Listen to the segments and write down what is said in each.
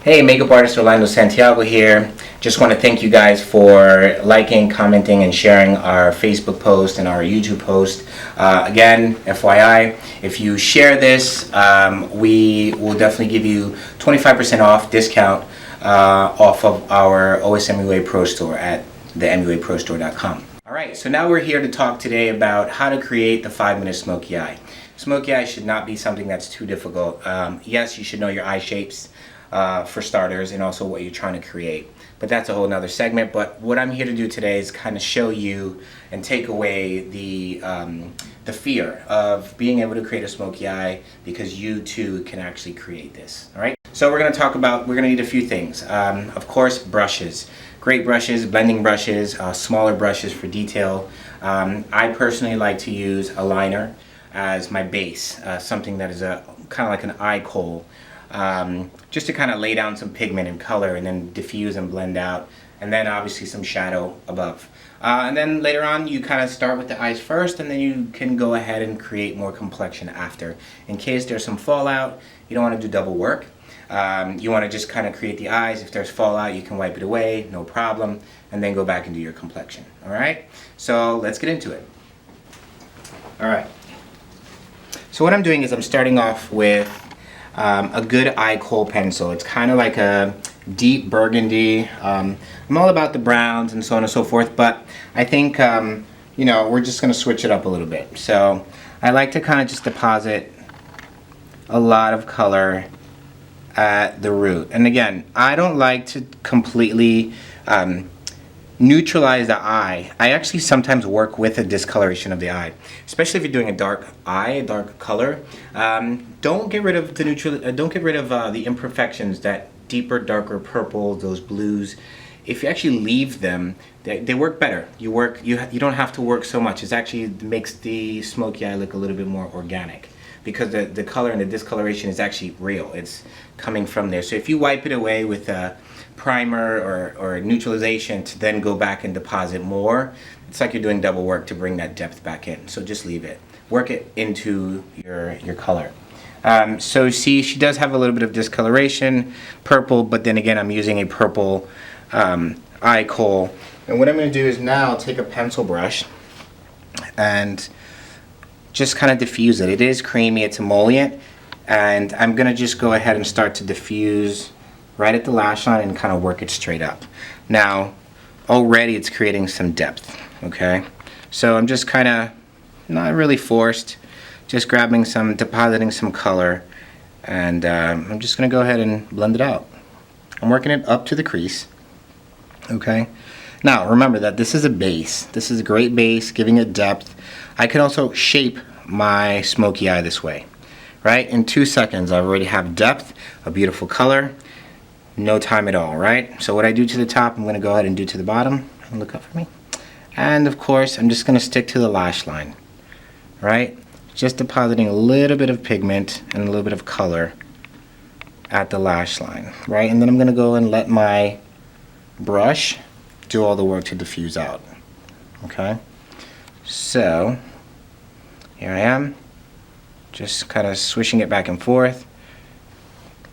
Hey, makeup artist Orlando Santiago here. Just want to thank you guys for liking, commenting, and sharing our Facebook post and our YouTube post. Again, FYI, if you share this, we will definitely give you 25% off discount off of our OSMUA Pro Store at themuaprostore.com. Alright, so now we're here to talk today about how to create the 5-minute smoky eye. Smoky eye should not be something that's too difficult. Yes, you should know your eye shapes for starters, and also what you're trying to create. But that's a whole nother segment. But what I'm here to do today is kind of show you and take away the fear of being able to create a smoky eye, because you too can actually create this. Alright? So we're going to need a few things. Of course, brushes. Great brushes, blending brushes, smaller brushes for detail. I personally like to use a liner as my base, something that is kind of like an eye kohl, just to kind of lay down some pigment and color, and then diffuse and blend out, and then obviously some shadow above. And then later on you kind of start with the eyes first, and then you can go ahead and create more complexion after. In case there's some fallout, you don't want to do double work. You want to just kind of create the eyes. If there's fallout, you can wipe it away, no problem, and then go back and do your complexion. Alright, so let's get into it. Alright, so what I'm doing is I'm starting off with a good eye kohl pencil. It's kind of like a deep burgundy. I'm all about the browns and so on and so forth, but I think you know, we're just going to switch it up a little bit. So I like to kind of just deposit a lot of color at the root. And again, I don't like to completely neutralize the eye. I actually sometimes work with a discoloration of the eye, especially if you're doing a dark eye, a dark color. Don't get rid of the don't get rid of the imperfections, that deeper, darker purple, those blues. If you actually leave them, they work better. You don't have to work so much. It actually makes the smoky eye look a little bit more organic, because the color and the discoloration is actually real. It's coming from there. So if you wipe it away with a primer or neutralization to then go back and deposit more, it's like you're doing double work to bring that depth back in. So just leave it. Work it into your color. So see, she does have a little bit of discoloration, purple, but then again, I'm using a purple eye kohl. And what I'm going to do is now take a pencil brush and just kind of diffuse it. It is creamy, it's emollient, and I'm going to just go ahead and start to diffuse right at the lash line and kind of work it straight up. Now, already it's creating some depth, okay? So I'm just kind of not really forced, just grabbing some, depositing some color, and I'm just going to go ahead and blend it out. I'm working it up to the crease, okay? Now, remember that this is a base. This is a great base, giving it depth. I can also shape my smoky eye this way, right? In 2 seconds, I already have depth, a beautiful color, no time at all, right? So what I do to the top, I'm going to go ahead and do to the bottom. And look up for me. And of course, I'm just going to stick to the lash line, right? Just depositing a little bit of pigment and a little bit of color at the lash line, right? And then I'm going to go and let my brush do all the work to diffuse out, okay? So here I am, just kind of swishing it back and forth.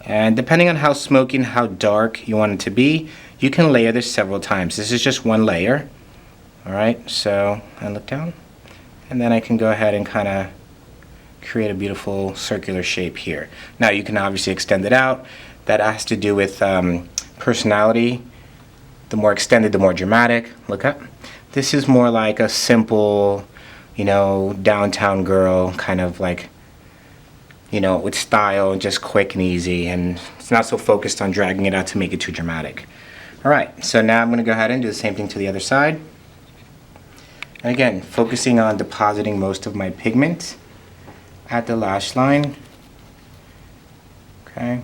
And depending on how smoky and how dark you want it to be, you can layer this several times. This is just one layer. Alright, so I look down, and then I can go ahead and kind of create a beautiful circular shape here. Now you can obviously extend it out. That has to do with personality. The more extended, the more dramatic. Look up. This is more like a simple, you know, downtown girl, kind of like, you know, with style, just quick and easy, and it's not so focused on dragging it out to make it too dramatic. Alright, so now I'm going to go ahead and do the same thing to the other side. And again, focusing on depositing most of my pigment at the lash line. Okay,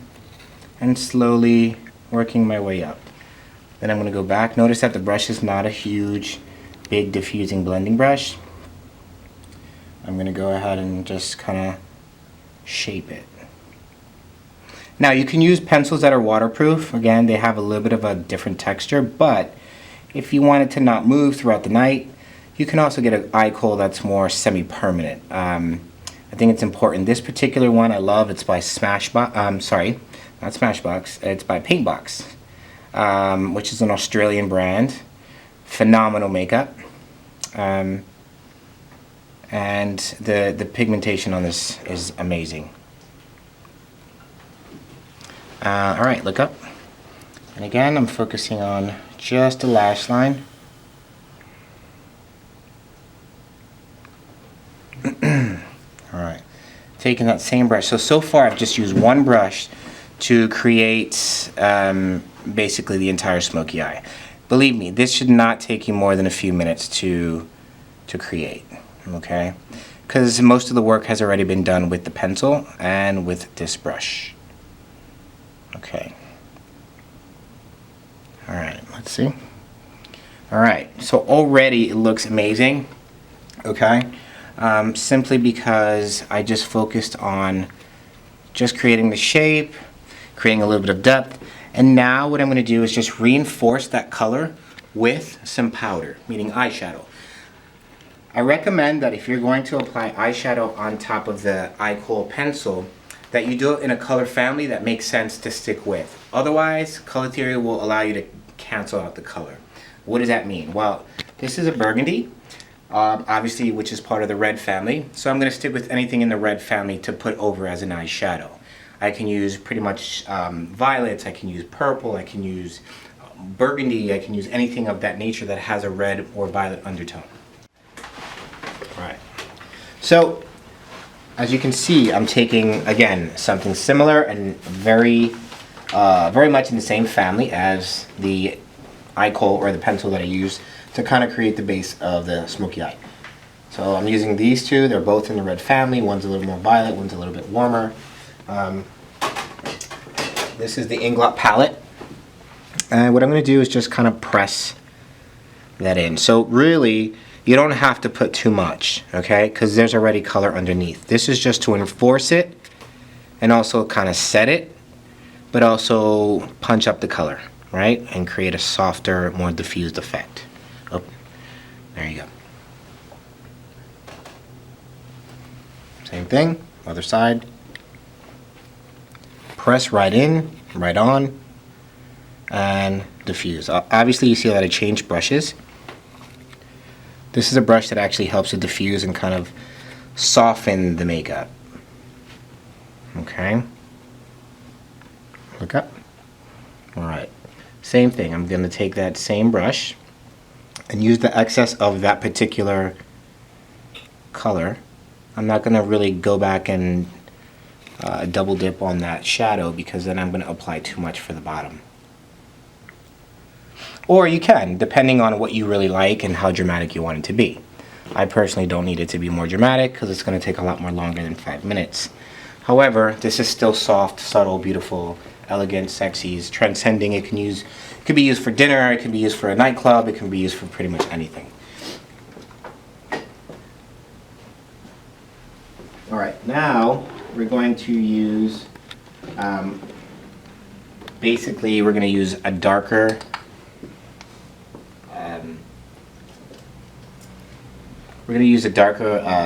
and slowly working my way up. Then I'm going to go back. Notice that the brush is not a huge, big diffusing blending brush. I'm going to go ahead and just kind of shape it. Now you can use pencils that are waterproof. Again, they have a little bit of a different texture, but if you want it to not move throughout the night, you can also get an eye kohl that's more semi-permanent. I think it's important. This particular one I love. It's by not Smashbox, it's by Paintbox, which is an Australian brand. Phenomenal makeup. And the pigmentation on this is amazing. Alright, look up. And again, I'm focusing on just the lash line. Alright, taking that same brush. So far I've just used one brush to create basically the entire smoky eye. Believe me, this should not take you more than a few minutes to create, okay? Because most of the work has already been done with the pencil and with this brush. Okay. Alright, let's see. Alright, so already it looks amazing, okay? Simply because I just focused on just creating the shape, creating a little bit of depth, and now what I'm going to do is just reinforce that color with some powder, meaning eyeshadow. I recommend that if you're going to apply eyeshadow on top of the eye kohl pencil, that you do it in a color family that makes sense to stick with. Otherwise, color theory will allow you to cancel out the color. What does that mean? Well, this is a burgundy, obviously, which is part of the red family. So I'm going to stick with anything in the red family to put over as an eyeshadow. I can use pretty much violets, I can use purple, I can use burgundy, I can use anything of that nature that has a red or violet undertone. Alright, so as you can see, I'm taking, again, something similar and very much in the same family as the eye kohl or the pencil that I use to kind of create the base of the smoky eye. So I'm using these two, they're both in the red family, one's a little more violet, one's a little bit warmer. This is the Inglot palette, and what I'm going to do is just kind of press that in. So really, you don't have to put too much, okay, because there's already color underneath. This is just to enforce it and also kind of set it, but also punch up the color, right, and create a softer, more diffused effect. Oh, there you go. Same thing, other side. Press right in, right on, and diffuse. Obviously you see that I changed brushes. This is a brush that actually helps to diffuse and kind of soften the makeup. Okay. Look up. Alright. Same thing. I'm going to take that same brush and use the excess of that particular color. I'm not going to really go back and double dip on that shadow because then I'm going to apply too much for the bottom. Or you can, depending on what you really like and how dramatic you want it to be. I personally don't need it to be more dramatic because it's going to take a lot more longer than 5 minutes. However, this is still soft, subtle, beautiful, elegant, sexy, it's transcending. It can be used for dinner, it can be used for a nightclub, it can be used for pretty much anything. Alright, now we're going to use, basically we're going to use a darker,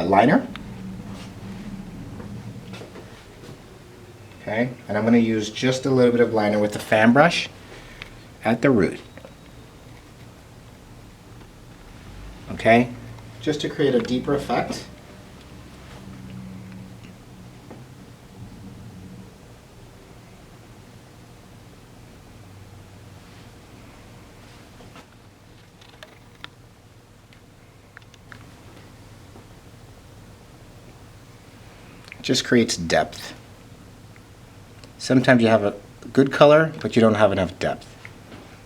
liner. Okay, and I'm going to use just a little bit of liner with the fan brush at the root. Okay, just to create a deeper effect. Just creates depth. Sometimes you have a good color, but you don't have enough depth.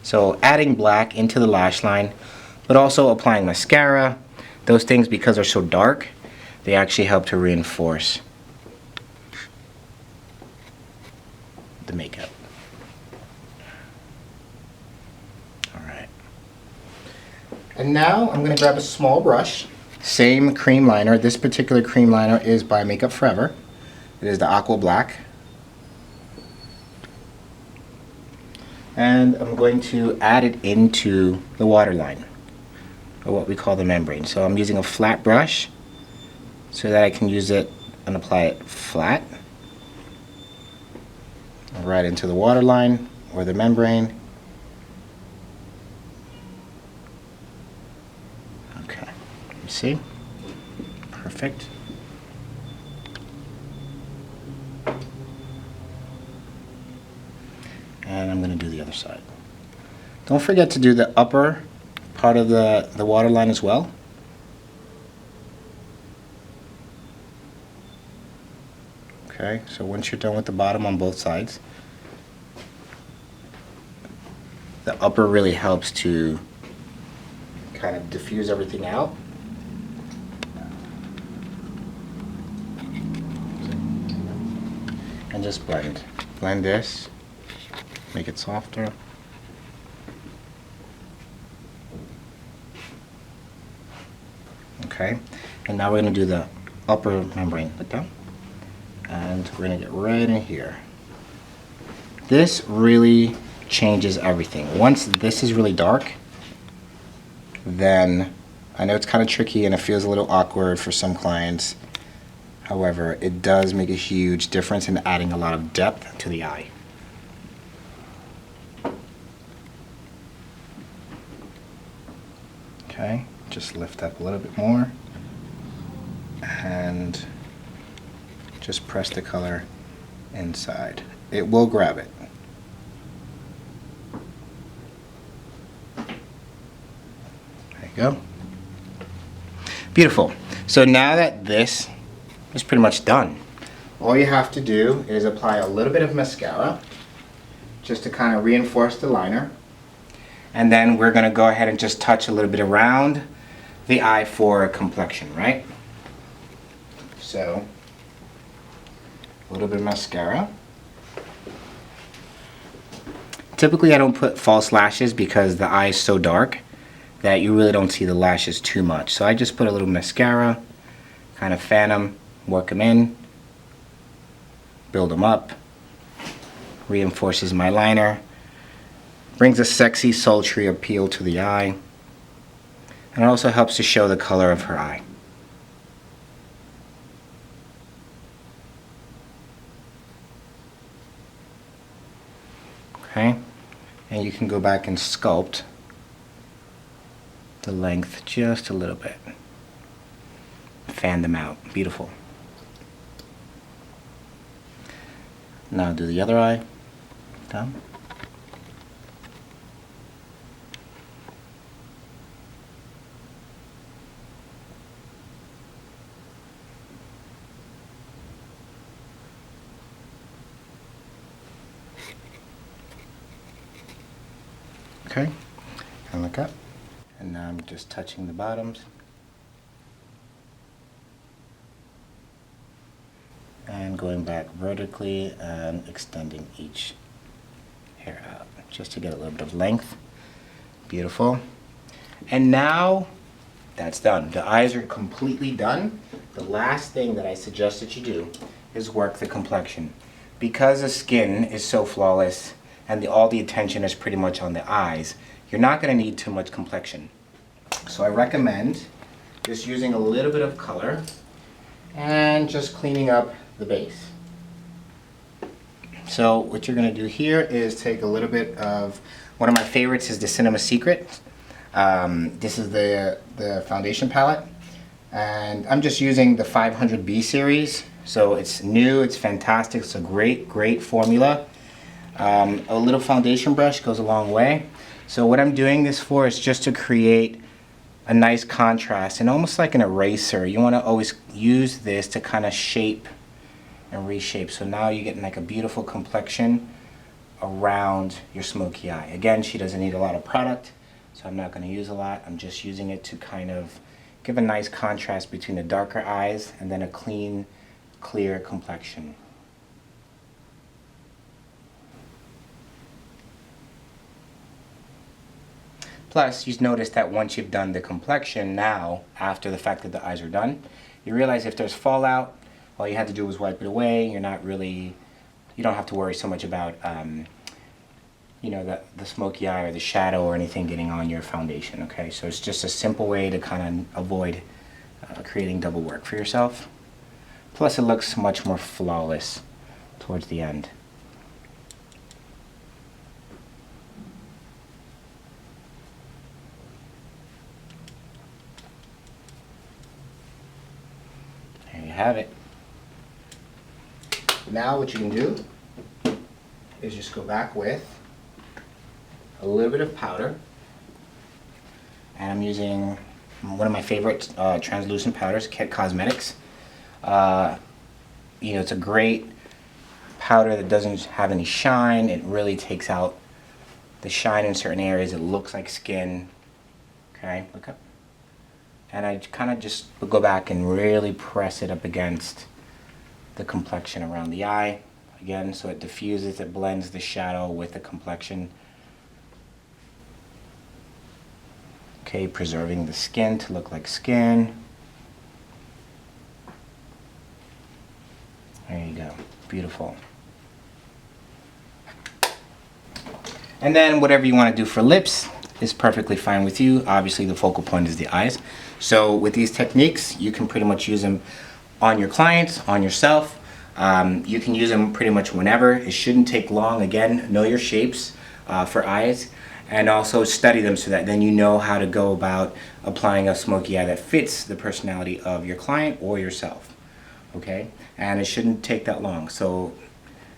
So adding black into the lash line, but also applying mascara, those things, because they're so dark, they actually help to reinforce the makeup. Alright. And now I'm going to grab a small brush. Same cream liner. This particular cream liner is by Makeup Forever. It is the Aqua Black. And I'm going to add it into the waterline, or what we call the membrane. So I'm using a flat brush so that I can use it and apply it flat. right into the waterline or the membrane. Okay, you see? Perfect. And I'm going to do the other side. Don't forget to do the upper part of the waterline as well. Okay, so once you're done with the bottom on both sides, the upper really helps to kind of diffuse everything out. And just blend. Blend this, make it softer. Okay, and now we're going to do the upper membrane. Look down. And we're going to get right in here. This really changes everything. Once this is really dark, then I know it's kind of tricky and it feels a little awkward for some clients. However, it does make a huge difference in adding a lot of depth to the eye. Okay, just lift up a little bit more and just press the color inside. It will grab it. There you go. Beautiful. So now that this is pretty much done, all you have to do is apply a little bit of mascara just to kind of reinforce the liner. And then we're going to go ahead and just touch a little bit around the eye for complexion, right? So a little bit of mascara. Typically I don't put false lashes because the eye is so dark that you really don't see the lashes too much. So I just put a little mascara, kind of fan them, work them in, build them up, reinforces my liner, brings a sexy, sultry appeal to the eye, and it also helps to show the color of her eye. Okay, and you can go back and sculpt the length just a little bit. Fan them out. Beautiful. Now do the other eye. Down. Okay, and look up. And now I'm just touching the bottoms. And going back vertically and extending each hair out just to get a little bit of length. Beautiful. And now that's done. The eyes are completely done. The last thing that I suggest that you do is work the complexion. Because the skin is so flawless and all the attention is pretty much on the eyes, you're not going to need too much complexion. So I recommend just using a little bit of color and just cleaning up the base. So what you're going to do here is take a little bit of, one of my favorites is the Cinema Secret. This is the foundation palette, and I'm just using the 500B series. So it's new, it's fantastic, it's a great formula. A little foundation brush goes a long way. So what I'm doing this for is just to create a nice contrast and almost like an eraser. You want to always use this to kind of shape and reshape. So now you're getting like a beautiful complexion around your smoky eye. Again, she doesn't need a lot of product, so I'm not going to use a lot. I'm just using it to kind of give a nice contrast between the darker eyes and then a clean, clear complexion. Plus, you've noticed that once you've done the complexion now, after the fact that the eyes are done, you realize if there's fallout, all you have to do is wipe it away. You're not really, you don't have to worry so much about, you know, the smoky eye or the shadow or anything getting on your foundation, okay? So it's just a simple way to kind of avoid creating double work for yourself. Plus, it looks much more flawless towards the end. have it. Now what you can do is just go back with a little bit of powder. And I'm using one of my favorite translucent powders, Kit Cosmetics. You know, it's a great powder that doesn't have any shine. It really takes out the shine in certain areas. It looks like skin. Okay, look up. And I kind of just go back and really press it up against the complexion around the eye. Again, so it diffuses, it blends the shadow with the complexion. Okay, preserving the skin to look like skin. There you go, beautiful. And then whatever you want to do for lips is perfectly fine with you. Obviously the focal point is the eyes. So with these techniques, you can pretty much use them on your clients, on yourself. You can use them pretty much whenever. It shouldn't take long. Again, know your shapes for eyes, and also study them so that then you know how to go about applying a smoky eye that fits the personality of your client or yourself. Okay, and it shouldn't take that long. So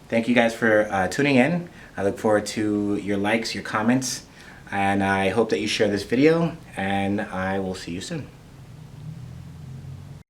thank you guys for tuning in. I look forward to your likes, your comments, and I hope that you share this video, and I will see you soon.